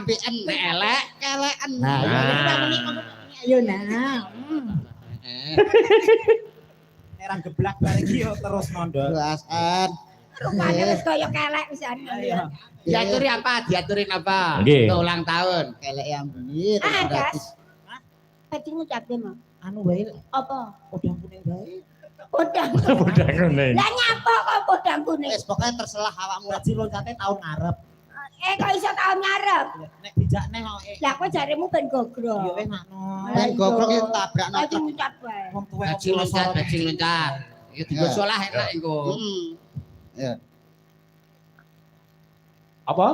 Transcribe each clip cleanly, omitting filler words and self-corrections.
ambekan nek elek keleken. Nah, ayo nah. Nerang geblak bareng iki terus mondok. Bahasan. Rupane wis kaya kelek pisan. diaturin apa Nggih. untuk ulang tahun Kelek yang buyir gratis. Tadi ngucapke mah. Anu wae Apa? podang kuning bae. Podang. Budang kuning. Lah nyapa kok podang kuning? Wis pokoke terserah awakmu. Haji loncate tahun ngarep. Kok iso tahun ngarep? Nek dijakne kok. Lah kok jaremu ben gogro. Yo wis makno. Ben goblok iki tabrakno. Tadi ngucap wae. Wong tuwek bajing loncat itu digoso lah enak iku Ya. Apa?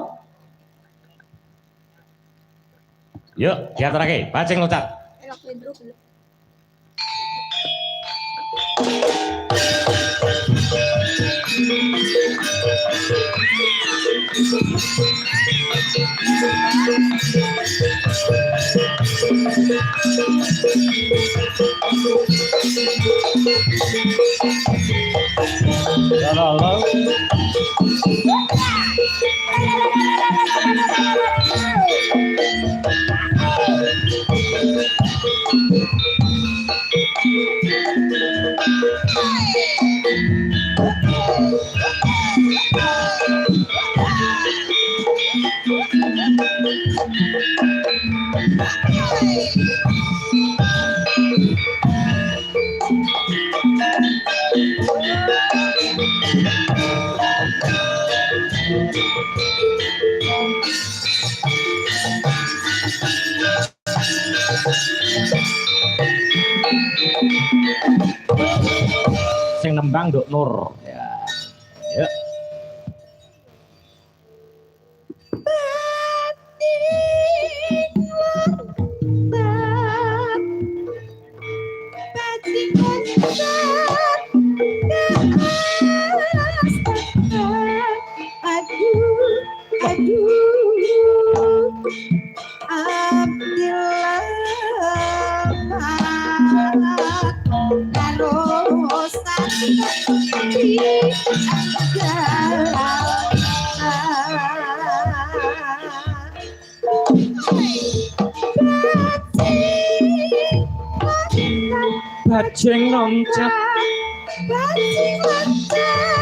Yuk, diaturake, bajing loncat. Elok bendro belum. Sing nembang Nduk Nur. Ya. Yuk. Bajing loncat, bajing loncat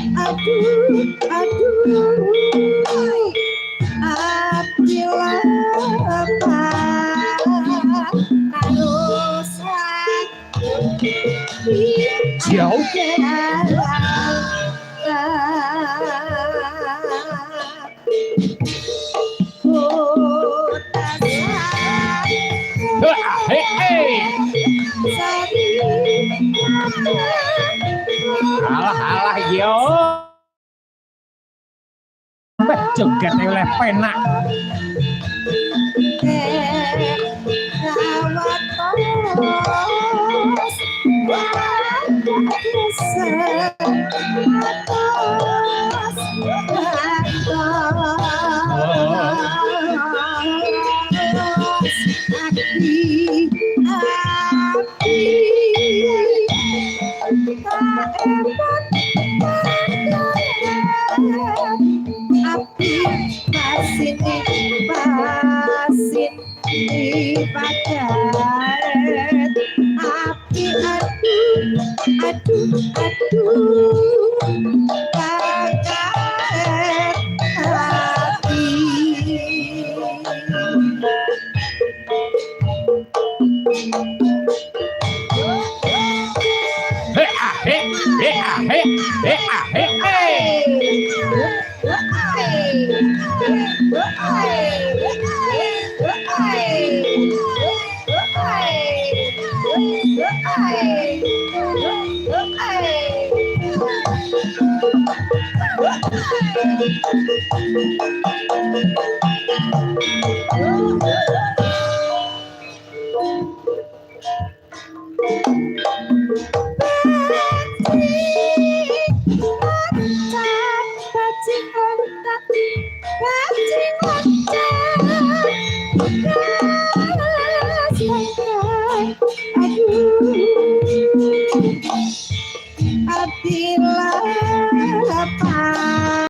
aduh apabila harus jauh. Alah yo. Mbah joget oleh penak. Bajing loncat